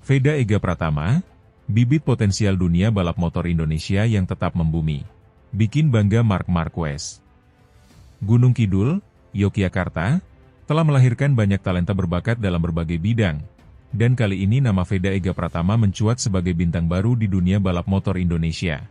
Veda Ega Pratama, bibit potensial dunia balap motor Indonesia yang tetap membumi. Bikin bangga Marc Marquez. Gunung Kidul, Yogyakarta, telah melahirkan banyak talenta berbakat dalam berbagai bidang. Dan kali ini nama Veda Ega Pratama mencuat sebagai bintang baru di dunia balap motor Indonesia.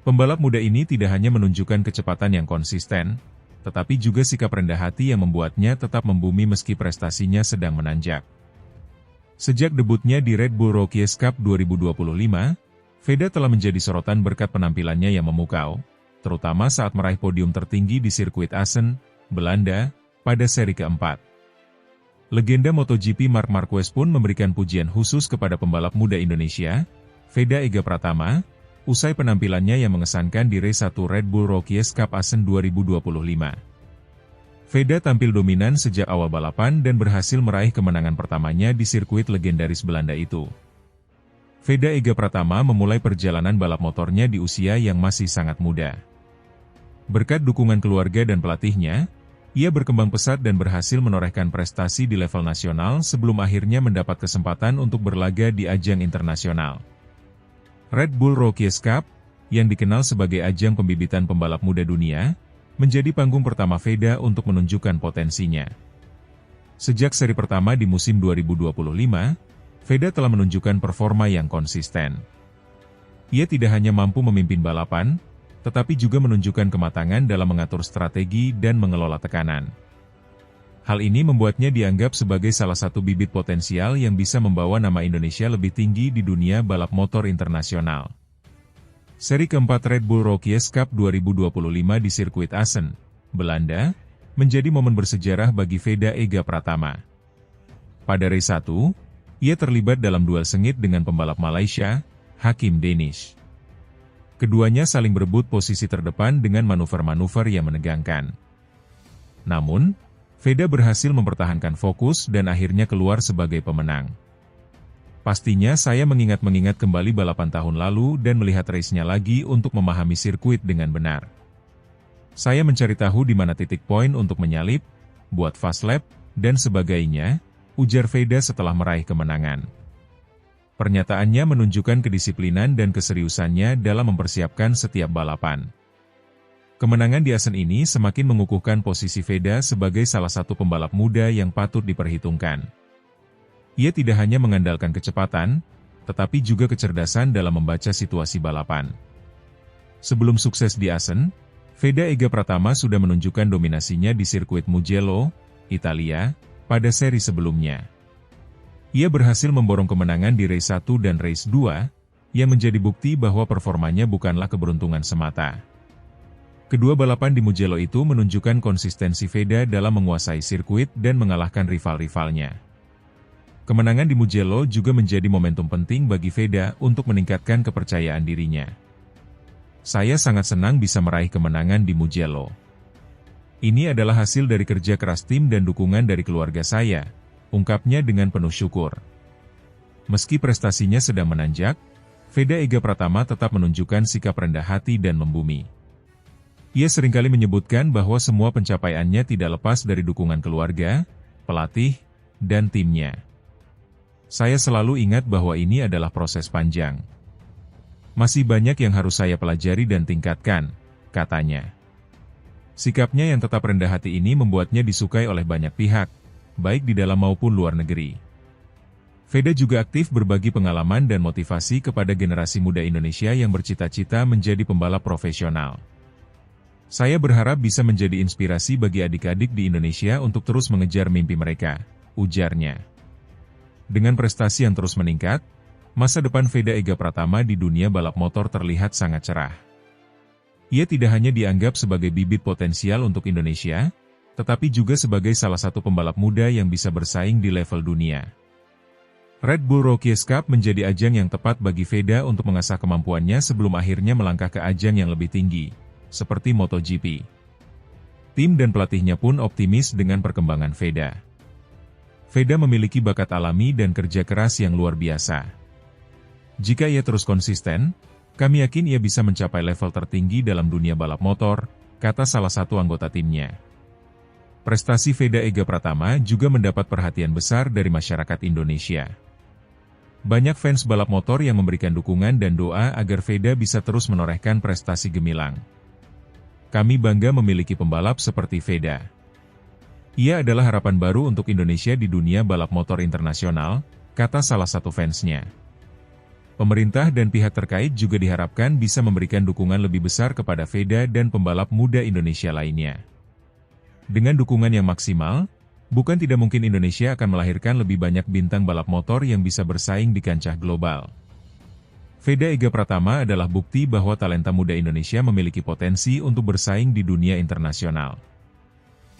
Pembalap muda ini tidak hanya menunjukkan kecepatan yang konsisten, tetapi juga sikap rendah hati yang membuatnya tetap membumi meski prestasinya sedang menanjak. Sejak debutnya di Red Bull Rookies Cup 2025, Veda telah menjadi sorotan berkat penampilannya yang memukau, terutama saat meraih podium tertinggi di sirkuit Assen, Belanda, pada seri keempat. Legenda MotoGP Marc Marquez pun memberikan pujian khusus kepada pembalap muda Indonesia, Veda Ega Pratama, usai penampilannya yang mengesankan di race 1 Red Bull Rookies Cup Assen 2025. Veda tampil dominan sejak awal balapan dan berhasil meraih kemenangan pertamanya di sirkuit legendaris Belanda itu. Veda Ega Pratama memulai perjalanan balap motornya di usia yang masih sangat muda. Berkat dukungan keluarga dan pelatihnya, ia berkembang pesat dan berhasil menorehkan prestasi di level nasional sebelum akhirnya mendapat kesempatan untuk berlaga di ajang internasional. Red Bull Rookies Cup, yang dikenal sebagai ajang pembibitan pembalap muda dunia, menjadi panggung pertama Veda untuk menunjukkan potensinya. Sejak seri pertama di musim 2025, Veda telah menunjukkan performa yang konsisten. Ia tidak hanya mampu memimpin balapan, tetapi juga menunjukkan kematangan dalam mengatur strategi dan mengelola tekanan. Hal ini membuatnya dianggap sebagai salah satu bibit potensial yang bisa membawa nama Indonesia lebih tinggi di dunia balap motor internasional. Seri keempat Red Bull Rookies Cup 2025 di sirkuit Assen, Belanda, menjadi momen bersejarah bagi Veda Ega Pratama. Pada race 1, ia terlibat dalam duel sengit dengan pembalap Malaysia, Hakim Danish. Keduanya saling berebut posisi terdepan dengan manuver-manuver yang menegangkan. Namun, Veda berhasil mempertahankan fokus dan akhirnya keluar sebagai pemenang. Pastinya saya mengingat kembali balapan tahun lalu dan melihat race-nya lagi untuk memahami sirkuit dengan benar. Saya mencari tahu di mana titik poin untuk menyalip, buat fast lap, dan sebagainya, ujar Veda setelah meraih kemenangan. Pernyataannya menunjukkan kedisiplinan dan keseriusannya dalam mempersiapkan setiap balapan. Kemenangan di Assen ini semakin mengukuhkan posisi Veda sebagai salah satu pembalap muda yang patut diperhitungkan. Ia tidak hanya mengandalkan kecepatan, tetapi juga kecerdasan dalam membaca situasi balapan. Sebelum sukses di Assen, Veda Ega Pratama sudah menunjukkan dominasinya di sirkuit Mugello, Italia, pada seri sebelumnya. Ia berhasil memborong kemenangan di race 1 dan race 2, yang menjadi bukti bahwa performanya bukanlah keberuntungan semata. Kedua balapan di Mugello itu menunjukkan konsistensi Veda dalam menguasai sirkuit dan mengalahkan rival-rivalnya. Kemenangan di Mugello juga menjadi momentum penting bagi Veda untuk meningkatkan kepercayaan dirinya. Saya sangat senang bisa meraih kemenangan di Mugello. Ini adalah hasil dari kerja keras tim dan dukungan dari keluarga saya, ungkapnya dengan penuh syukur. Meski prestasinya sedang menanjak, Veda Ega Pratama tetap menunjukkan sikap rendah hati dan membumi. Ia seringkali menyebutkan bahwa semua pencapaiannya tidak lepas dari dukungan keluarga, pelatih, dan timnya. Saya selalu ingat bahwa ini adalah proses panjang. Masih banyak yang harus saya pelajari dan tingkatkan, katanya. Sikapnya yang tetap rendah hati ini membuatnya disukai oleh banyak pihak, baik di dalam maupun luar negeri. Veda juga aktif berbagi pengalaman dan motivasi kepada generasi muda Indonesia yang bercita-cita menjadi pembalap profesional. Saya berharap bisa menjadi inspirasi bagi adik-adik di Indonesia untuk terus mengejar mimpi mereka, ujarnya. Dengan prestasi yang terus meningkat, masa depan Veda Ega Pratama di dunia balap motor terlihat sangat cerah. Ia tidak hanya dianggap sebagai bibit potensial untuk Indonesia, tetapi juga sebagai salah satu pembalap muda yang bisa bersaing di level dunia. Red Bull Rookies Cup menjadi ajang yang tepat bagi Veda untuk mengasah kemampuannya sebelum akhirnya melangkah ke ajang yang lebih tinggi, seperti MotoGP. Tim dan pelatihnya pun optimis dengan perkembangan Veda. Veda memiliki bakat alami dan kerja keras yang luar biasa. Jika ia terus konsisten, kami yakin ia bisa mencapai level tertinggi dalam dunia balap motor, kata salah satu anggota timnya. Prestasi Veda Ega Pratama juga mendapat perhatian besar dari masyarakat Indonesia. Banyak fans balap motor yang memberikan dukungan dan doa agar Veda bisa terus menorehkan prestasi gemilang. Kami bangga memiliki pembalap seperti Veda. Ia adalah harapan baru untuk Indonesia di dunia balap motor internasional, kata salah satu fansnya. Pemerintah dan pihak terkait juga diharapkan bisa memberikan dukungan lebih besar kepada Veda dan pembalap muda Indonesia lainnya. Dengan dukungan yang maksimal, bukan tidak mungkin Indonesia akan melahirkan lebih banyak bintang balap motor yang bisa bersaing di kancah global. Veda Ega Pratama adalah bukti bahwa talenta muda Indonesia memiliki potensi untuk bersaing di dunia internasional.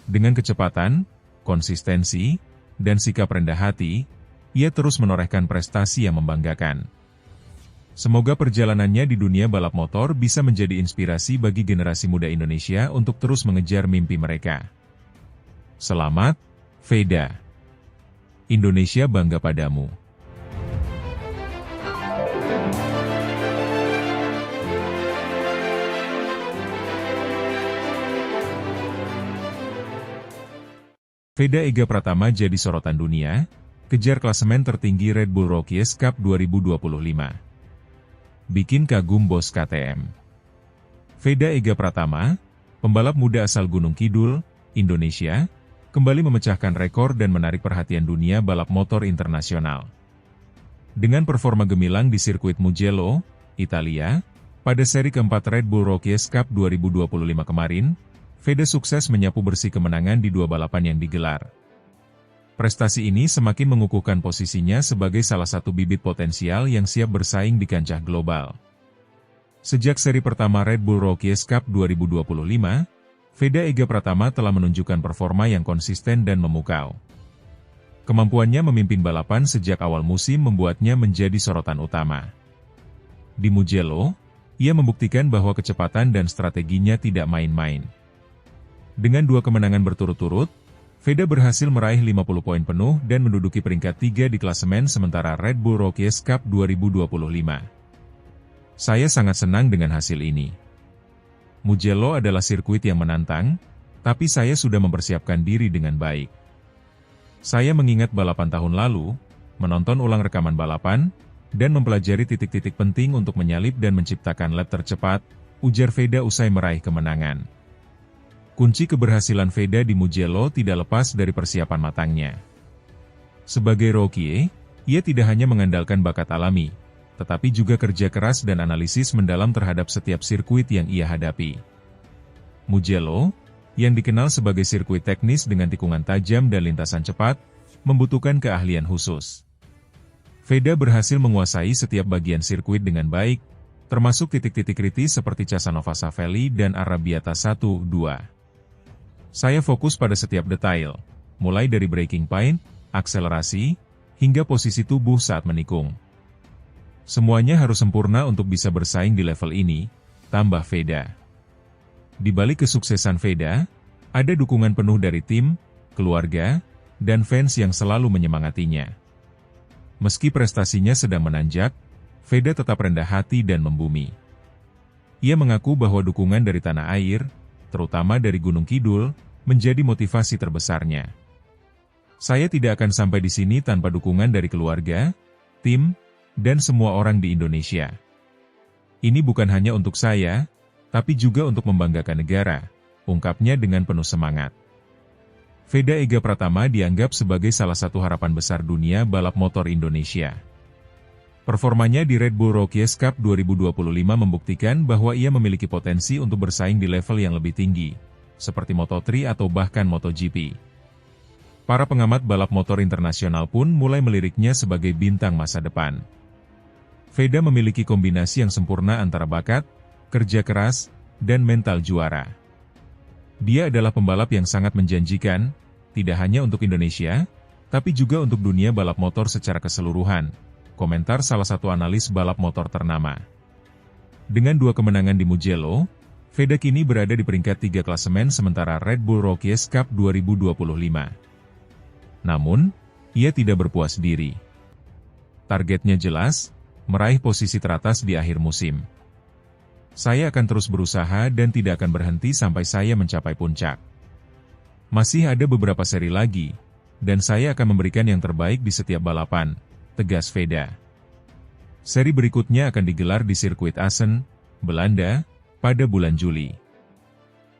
Dengan kecepatan, konsistensi, dan sikap rendah hati, ia terus menorehkan prestasi yang membanggakan. Semoga perjalanannya di dunia balap motor bisa menjadi inspirasi bagi generasi muda Indonesia untuk terus mengejar mimpi mereka. Selamat, Veda. Indonesia bangga padamu. Veda Ega Pratama jadi sorotan dunia, kejar klasemen tertinggi Red Bull Rookies Cup 2025. Bikin kagum bos KTM. Veda Ega Pratama, pembalap muda asal Gunung Kidul, Indonesia, kembali memecahkan rekor dan menarik perhatian dunia balap motor internasional. Dengan performa gemilang di sirkuit Mugello, Italia, pada seri keempat Red Bull Rookies Cup 2025 kemarin, Veda sukses menyapu bersih kemenangan di dua balapan yang digelar. Prestasi ini semakin mengukuhkan posisinya sebagai salah satu bibit potensial yang siap bersaing di kancah global. Sejak seri pertama Red Bull Rookies Cup 2025, Veda Ega Pratama telah menunjukkan performa yang konsisten dan memukau. Kemampuannya memimpin balapan sejak awal musim membuatnya menjadi sorotan utama. Di Mugello, ia membuktikan bahwa kecepatan dan strateginya tidak main-main. Dengan 2 kemenangan berturut-turut, Veda berhasil meraih 50 poin penuh dan menduduki peringkat 3 di klasemen sementara Red Bull Rookies Cup 2025. Saya sangat senang dengan hasil ini. Mugello adalah sirkuit yang menantang, tapi saya sudah mempersiapkan diri dengan baik. Saya mengingat balapan tahun lalu, menonton ulang rekaman balapan, dan mempelajari titik-titik penting untuk menyalip dan menciptakan lap tercepat, ujar Veda usai meraih kemenangan. Kunci keberhasilan Veda di Mugello tidak lepas dari persiapan matangnya. Sebagai rookie, ia tidak hanya mengandalkan bakat alami, tetapi juga kerja keras dan analisis mendalam terhadap setiap sirkuit yang ia hadapi. Mugello, yang dikenal sebagai sirkuit teknis dengan tikungan tajam dan lintasan cepat, membutuhkan keahlian khusus. Veda berhasil menguasai setiap bagian sirkuit dengan baik, termasuk titik-titik kritis seperti Casanova Savelli dan Arrabbiata 1-2. Saya fokus pada setiap detail, mulai dari braking point, akselerasi, hingga posisi tubuh saat menikung. Semuanya harus sempurna untuk bisa bersaing di level ini, tambah Veda. Di balik kesuksesan Veda, ada dukungan penuh dari tim, keluarga, dan fans yang selalu menyemangatinya. Meski prestasinya sedang menanjak, Veda tetap rendah hati dan membumi. Ia mengaku bahwa dukungan dari tanah air, terutama dari Gunung Kidul, menjadi motivasi terbesarnya. Saya tidak akan sampai di sini tanpa dukungan dari keluarga, tim, dan semua orang di Indonesia. Ini bukan hanya untuk saya, tapi juga untuk membanggakan negara, ungkapnya dengan penuh semangat. Veda Ega Pratama dianggap sebagai salah satu harapan besar dunia balap motor Indonesia. Performanya di Red Bull Rookies Cup 2025 membuktikan bahwa ia memiliki potensi untuk bersaing di level yang lebih tinggi, seperti Moto3 atau bahkan MotoGP. Para pengamat balap motor internasional pun mulai meliriknya sebagai bintang masa depan. Veda memiliki kombinasi yang sempurna antara bakat, kerja keras, dan mental juara. Dia adalah pembalap yang sangat menjanjikan, tidak hanya untuk Indonesia, tapi juga untuk dunia balap motor secara keseluruhan, komentar salah satu analis balap motor ternama. Dengan 2 kemenangan di Mugello, Veda kini berada di peringkat 3 klasemen sementara Red Bull Rookies Cup 2025. Namun, ia tidak berpuas diri. Targetnya jelas, meraih posisi teratas di akhir musim. Saya akan terus berusaha dan tidak akan berhenti sampai saya mencapai puncak. Masih ada beberapa seri lagi, dan saya akan memberikan yang terbaik di setiap balapan, tegas Veda. Seri berikutnya akan digelar di sirkuit Assen, Belanda, pada bulan Juli.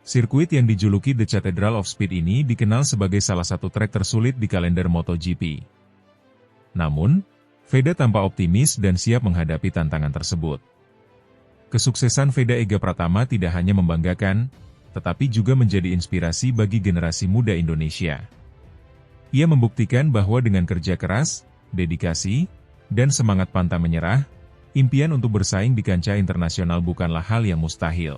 Sirkuit yang dijuluki The Cathedral of Speed ini dikenal sebagai salah satu trek tersulit di kalender MotoGP. Namun, Veda tampak optimis dan siap menghadapi tantangan tersebut. Kesuksesan Veda Ega Pratama tidak hanya membanggakan, tetapi juga menjadi inspirasi bagi generasi muda Indonesia. Ia membuktikan bahwa dengan kerja keras, dedikasi, dan semangat pantang menyerah, impian untuk bersaing di kancah internasional bukanlah hal yang mustahil.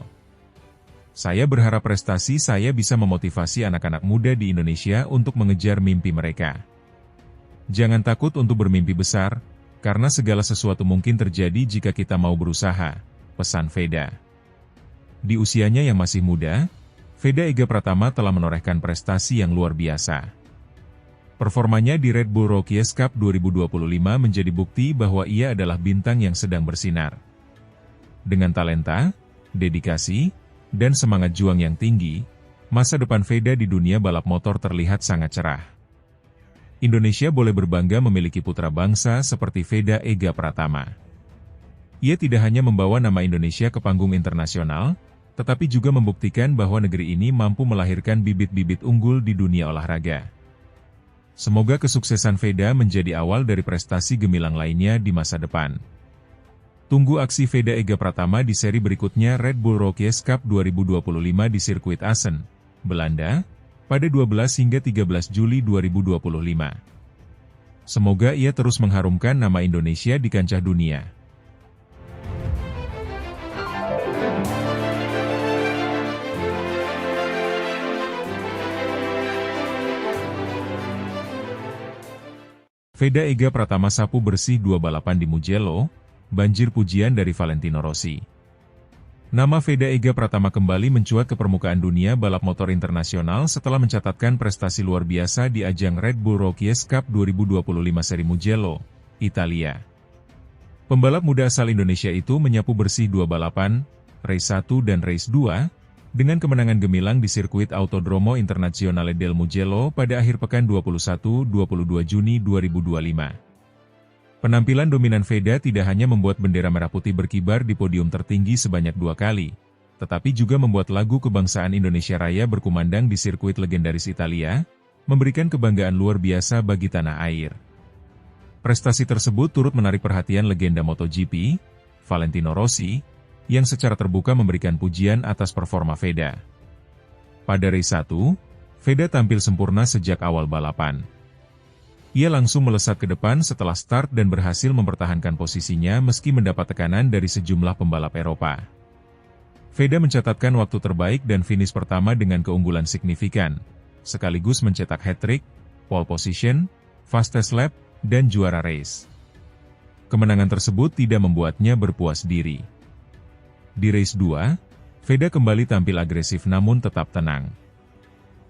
Saya berharap prestasi saya bisa memotivasi anak-anak muda di Indonesia untuk mengejar mimpi mereka. Jangan takut untuk bermimpi besar, karena segala sesuatu mungkin terjadi jika kita mau berusaha, pesan Veda. Di usianya yang masih muda, Veda Ega Pratama telah menorehkan prestasi yang luar biasa. Performanya di Red Bull Rookies Cup 2025 menjadi bukti bahwa ia adalah bintang yang sedang bersinar. Dengan talenta, dedikasi, dan semangat juang yang tinggi, masa depan Veda di dunia balap motor terlihat sangat cerah. Indonesia boleh berbangga memiliki putra bangsa seperti Veda Ega Pratama. Ia tidak hanya membawa nama Indonesia ke panggung internasional, tetapi juga membuktikan bahwa negeri ini mampu melahirkan bibit-bibit unggul di dunia olahraga. Semoga kesuksesan Veda menjadi awal dari prestasi gemilang lainnya di masa depan. Tunggu aksi Veda Ega Pratama di seri berikutnya Red Bull Rookies Cup 2025 di sirkuit Assen, Belanda, pada 12 hingga 13 Juli 2025. Semoga ia terus mengharumkan nama Indonesia di kancah dunia. Veda Ega Pratama sapu bersih 2 balapan di Mugello, banjir pujian dari Valentino Rossi. Nama Veda Ega Pratama kembali mencuat ke permukaan dunia balap motor internasional setelah mencatatkan prestasi luar biasa di ajang Red Bull Rookies Cup 2025 seri Mugello, Italia. Pembalap muda asal Indonesia itu menyapu bersih 2 balapan, Race 1 dan Race 2, dengan kemenangan gemilang di sirkuit Autodromo Internazionale del Mugello pada akhir pekan 21-22 Juni 2025. Penampilan dominan Veda tidak hanya membuat bendera merah putih berkibar di podium tertinggi sebanyak 2 kali, tetapi juga membuat lagu kebangsaan Indonesia Raya berkumandang di sirkuit legendaris Italia, memberikan kebanggaan luar biasa bagi tanah air. Prestasi tersebut turut menarik perhatian legenda MotoGP, Valentino Rossi, yang secara terbuka memberikan pujian atas performa Veda. Pada race 1, Veda tampil sempurna sejak awal balapan. Ia langsung melesat ke depan setelah start dan berhasil mempertahankan posisinya meski mendapat tekanan dari sejumlah pembalap Eropa. Veda mencatatkan waktu terbaik dan finish pertama dengan keunggulan signifikan, sekaligus mencetak hat-trick, pole position, fastest lap, dan juara race. Kemenangan tersebut tidak membuatnya berpuas diri. Di race 2, Veda kembali tampil agresif namun tetap tenang.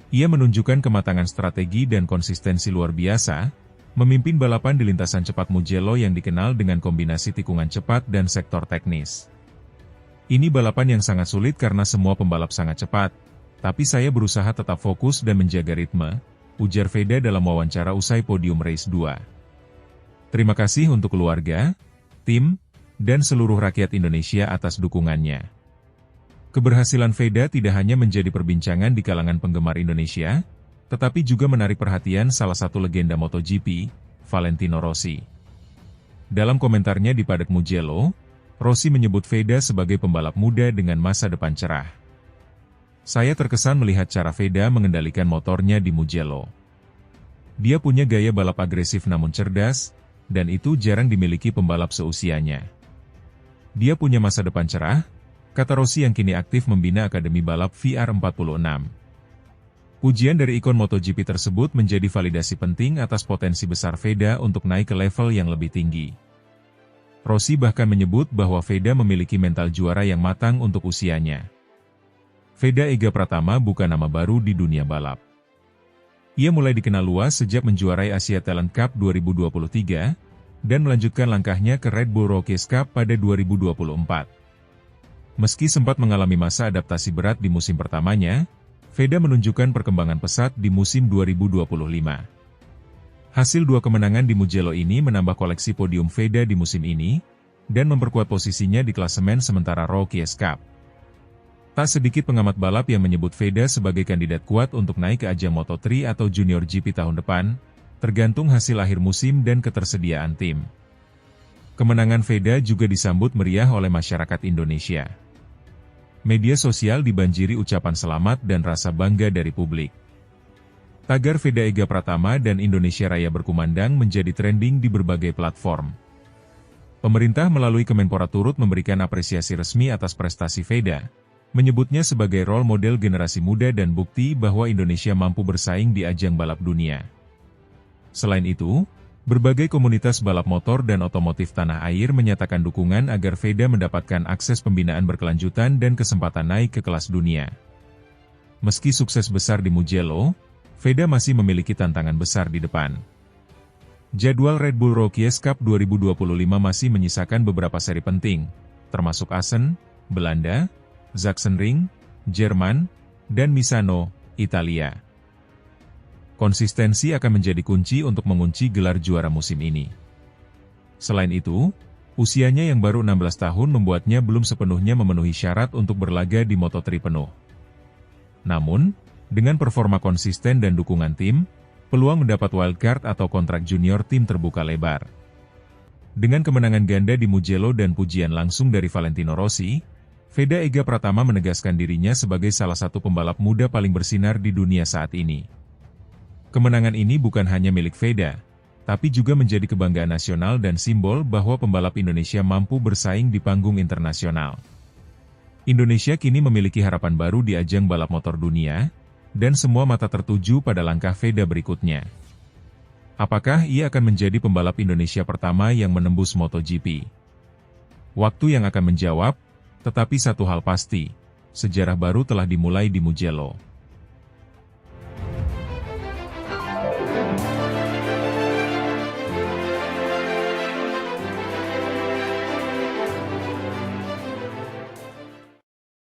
Ia menunjukkan kematangan strategi dan konsistensi luar biasa, memimpin balapan di lintasan cepat Mugello yang dikenal dengan kombinasi tikungan cepat dan sektor teknis. Ini balapan yang sangat sulit karena semua pembalap sangat cepat, tapi saya berusaha tetap fokus dan menjaga ritme, ujar Veda dalam wawancara usai podium race 2. Terima kasih untuk keluarga, tim, dan seluruh rakyat Indonesia atas dukungannya. Keberhasilan Veda tidak hanya menjadi perbincangan di kalangan penggemar Indonesia, tetapi juga menarik perhatian salah satu legenda MotoGP, Valentino Rossi. Dalam komentarnya di paddock Mugello, Rossi menyebut Veda sebagai pembalap muda dengan masa depan cerah. Saya terkesan melihat cara Veda mengendalikan motornya di Mugello. Dia punya gaya balap agresif namun cerdas, dan itu jarang dimiliki pembalap seusianya. Dia punya masa depan cerah, kata Rossi yang kini aktif membina Akademi Balap VR46. Pujian dari ikon MotoGP tersebut menjadi validasi penting atas potensi besar Veda untuk naik ke level yang lebih tinggi. Rossi bahkan menyebut bahwa Veda memiliki mental juara yang matang untuk usianya. Veda Ega Pratama bukan nama baru di dunia balap. Ia mulai dikenal luas sejak menjuarai Asia Talent Cup 2023, dan melanjutkan langkahnya ke Red Bull Rookies Cup pada 2024. Meski sempat mengalami masa adaptasi berat di musim pertamanya, Veda menunjukkan perkembangan pesat di musim 2025. Hasil 2 kemenangan di Mugello ini menambah koleksi podium Veda di musim ini, dan memperkuat posisinya di klasemen sementara Rookies Cup. Tak sedikit pengamat balap yang menyebut Veda sebagai kandidat kuat untuk naik ke ajang Moto3 atau Junior GP tahun depan, tergantung hasil akhir musim dan ketersediaan tim. Kemenangan Veda juga disambut meriah oleh masyarakat Indonesia. Media sosial dibanjiri ucapan selamat dan rasa bangga dari publik. Tagar Veda Ega Pratama dan Indonesia Raya berkumandang menjadi trending di berbagai platform. Pemerintah melalui Kemenpora turut memberikan apresiasi resmi atas prestasi Veda, menyebutnya sebagai role model generasi muda dan bukti bahwa Indonesia mampu bersaing di ajang balap dunia. Selain itu, berbagai komunitas balap motor dan otomotif tanah air menyatakan dukungan agar Veda mendapatkan akses pembinaan berkelanjutan dan kesempatan naik ke kelas dunia. Meski sukses besar di Mugello, Veda masih memiliki tantangan besar di depan. Jadwal Red Bull Rookies Cup 2025 masih menyisakan beberapa seri penting, termasuk Assen, Belanda, Sachsenring, Jerman, dan Misano, Italia. Konsistensi akan menjadi kunci untuk mengunci gelar juara musim ini. Selain itu, usianya yang baru 16 tahun membuatnya belum sepenuhnya memenuhi syarat untuk berlaga di Moto3 penuh. Namun, dengan performa konsisten dan dukungan tim, peluang mendapat wildcard atau kontrak junior tim terbuka lebar. Dengan kemenangan ganda di Mugello dan pujian langsung dari Valentino Rossi, Veda Ega Pratama menegaskan dirinya sebagai salah satu pembalap muda paling bersinar di dunia saat ini. Kemenangan ini bukan hanya milik Veda, tapi juga menjadi kebanggaan nasional dan simbol bahwa pembalap Indonesia mampu bersaing di panggung internasional. Indonesia kini memiliki harapan baru di ajang balap motor dunia, dan semua mata tertuju pada langkah Veda berikutnya. Apakah ia akan menjadi pembalap Indonesia pertama yang menembus MotoGP? Waktu yang akan menjawab, tetapi satu hal pasti, sejarah baru telah dimulai di Mugello.